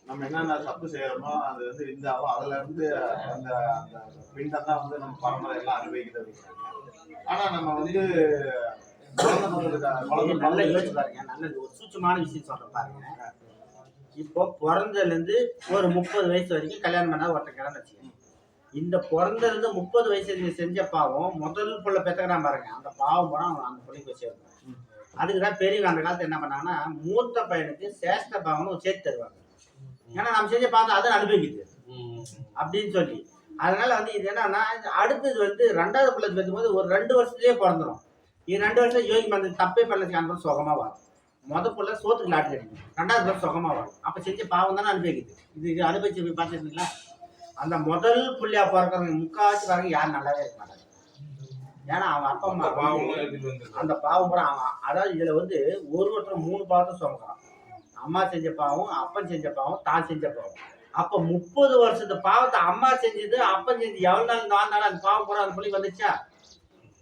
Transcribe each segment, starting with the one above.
நம்ம என்னென்ன தப்பு செய்யறோமோ அது வந்து இருந்தாலும் அதுல இருந்து அந்த அந்த பிண்டம் தான் வந்து நம்ம பரம்பரை எல்லாம் அனுபவிக்கிறது. ஆனா நம்ம வந்து நல்ல யோசிச்சு பாருங்க. நல்ல ஒரு சூட்சமான விஷயம் சொல்ற பாருங்க. இப்போ பிறந்ததுல இருந்து ஒரு 30 வயசு வரைக்கும் கல்யாணம் பண்ணா ஒருத்தன் வச்சுக்கோங்க. இந்த பிறந்ததுல இருந்து 30 வயசு செஞ்ச பாவம் முதல் புள்ள பெத்தக்கிறான் பாருங்க, அந்த பாவம் போனா அந்த பிள்ளைக்கு போய் சேரும். அதுக்குதான் பெரியவங்க அந்த காலத்துல என்ன பண்ணாங்கன்னா மூத்த பையனுக்கு சேஷ்ட பாவம்னு சேர்த்து தருவாங்க. ஏன்னா நம்ம செஞ்ச பார்த்தா அதை அனுபவிக்குது அப்படின்னு சொல்லி. அதனால வந்து இது என்னன்னா அடுத்தது வந்து 2வது பிள்ளை பெற்றும் போது ஒரு 2 வருஷத்துலயே பிறந்துடும். இது 2 வருஷம் யோகி வந்து தப்பே பண்ணதுக்கு அனுப்ப சுகமா வரும். புள்ள சோத்துக்கு லாட்டு கிடைக்கும், 2வது பிள்ளை சுகமா வரும். அப்ப செஞ்ச பாவம் தானே அனுபவிக்குது. இது அனுபவிச்சு பார்த்துருக்கீங்களா? அந்த முதல் புள்ளியா பிறக்கிறவங்க முக்காவாசி வரைக்கும் யாரும் நல்லாவே இருக்க மாட்டாங்க. ஏன்னா அவன் அப்பா அம்மா அந்த பாவம் கூட அவன், அதாவது இதுல வந்து ஒருத்தர் 3 பாவத்தை சுமக்கிறான். அம்மா செஞ்ச பாவம், அப்பன் செஞ்ச பாவம், தான் செஞ்ச பாவம். அப்ப 30 வருஷத்து பாவத்தை அம்மா செஞ்சது அப்பன் செஞ்சு எவ்வளவு நாள் வாழ்ந்தாலும் அந்த பாவம் பூரா அந்த பிள்ளைக்கு வந்துச்சா?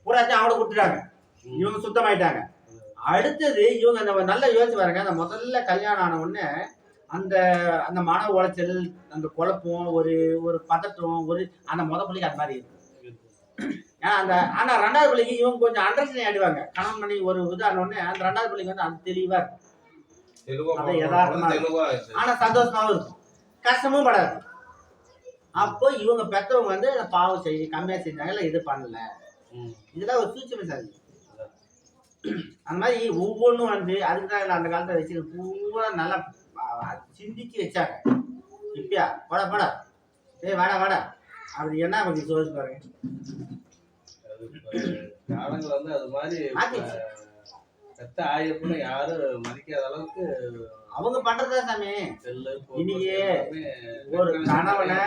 பூராச்சும் அவனை கொடுத்துட்டாங்க, இவங்க சுத்தமாயிட்டாங்க. அடுத்தது இவங்க அந்த நல்லா யோசிச்சு பாருங்க. அந்த முதல்ல கல்யாணம் ஆன உடனே அந்த அந்த மன உளைச்சல், அந்த குழப்பம், ஒரு பதட்டம், அந்த பிள்ளைக்கு அது மாதிரி இருக்கு. ஏன்னா அந்த ஆனா 2வது பிள்ளைக்கு இவங்க கொஞ்சம் அண்டர்ஸ்டாண்டிங் ஆயிடுவாங்க. கணவன் மணி ஒரு இதான உடனே அந்த 2வது பிள்ளைக்கு வந்து அது தெளிவா இருக்கும், ஆனா சந்தோஷமாவும் இருக்கும், கஷ்டமும் படாது. அப்போ இவங்க பெற்றவங்க வந்து பாவம் செய்ய கம்மியா செஞ்சாங்க, இது பண்ணல. இதெல்லாம் ஒரு சூட்சும சாதி. அந்த மாதிரி ஒவ்வொன்றும் வந்து அதுக்குதான் அந்த காலத்துல வச்சு பூரா நல்லா சிந்திச்சு வச்சாங்க. இப்பயா வாடா வாடா, வாடா வாடா அப்படி என்ன பத்தி யோசிச்சு பாருங்க. காலங்கள் வந்து அது மாதிரி பெத்த ஆயப்பன்னு யாரும் மதிக்காத அளவுக்கு அவங்க பண்றதா சாமி. இன்னைக்கு ஒரு கணவனை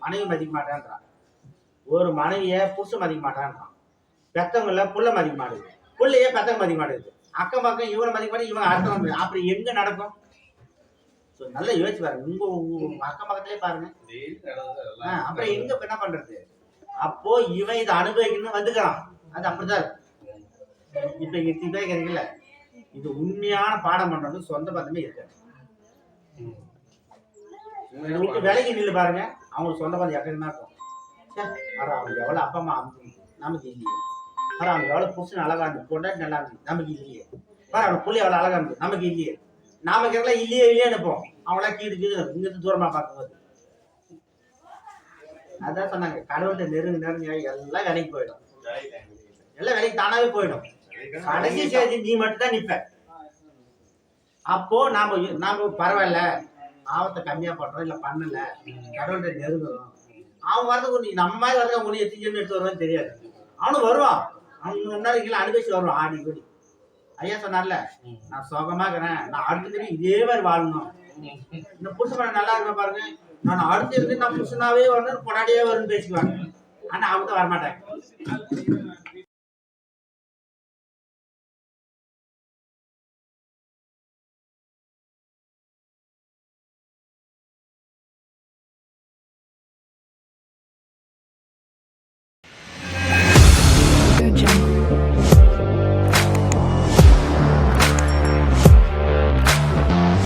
மனைவி மதிக்க மாட்டேன்றான், ஒரு மனைவிய புருஷன் மதிக்க மாட்டான்றான், பெத்தவங்கள புள்ள மதிக்க மாட்டேங்குது, புள்ளையே பெத்தவங்க மதிக்க மாட்டேங்குது, அக்கம் பக்கம் இவனை மதிக்க மாட்டேன், இவங்க அடுத்த அப்படி எங்க நடக்கும்? நல்லா யோசிச்சு பாருங்க. உங்க அக்கம் பக்கத்திலே பாருங்க. அப்புறம் எங்க என்ன பண்றது? அப்போ இவன் இதை அனுபவிக்கணும்னு வந்துக்கிறான். அது அப்படிதான் இருக்கு. இப்ப இங்க கேக்குறீங்கல்ல, இது உண்மையான பாடம் பண்றது சொந்த பந்தமே இருக்காது. விட்டு விலகி நில்லு பாருங்க, அவங்களுக்கு சொந்த பந்தம் எக்கடினா இருக்கும். அவங்க எவ்வளவு அப்பா அம்மா நமக்கு இல்லையே, அவங்க எவ்வளவு புருஷன் அழகா இருந்து பொண்டாட்டி நல்லா இருந்து நமக்கு இல்லையே, அவங்க புள்ளி எவ்வளவு அழகா இருந்து நமக்கு இல்லையே, நாமக்கு எல்லாம் இல்லையே இல்லையே நினைப்போம். அவங்களா கீடு இங்கிருந்து தூரமா பார்க்கும்போது. அதான் சொன்னாங்க, கடவுள்கிட்ட நெருங்க எல்லாம் வேலைக்கு போயிடும், எல்லாம் வேலைக்கு தானாவே போயிடும். கடைசி சேர்த்து நீ மட்டும் தான் நிப்ப. அப்போ நாம பரவாயில்ல, பாவத்தை கம்மியா பண்றோம், இல்ல பண்ணல, கடவுள்கிட்ட நெருங்குறோம். அவன் வரதுக்கு நம்ம மாதிரி வரதுக்கு உனி எத்திஜன்னு எடுத்து வருவான்னு தெரியாது. அவனும் வருவான், அவனுக்கு முன்னாடி அனுபவிச்சு வருவான் ஆடி கூடி. ஐயா சொன்னார்ல, நான் சுகமா இருக்கிறேன், நான் அடுத்த இதே மாதிரி வாழணும், இந்த புருஷன் நல்லா இருக்க பாருங்க, நான் அடுத்து இருந்து நான் புருஷனாவே வந்து கொண்டாடியே வரும்னு பேசிக்குவாங்க. ஆனா அவங்க தான் வரமாட்டாங்க.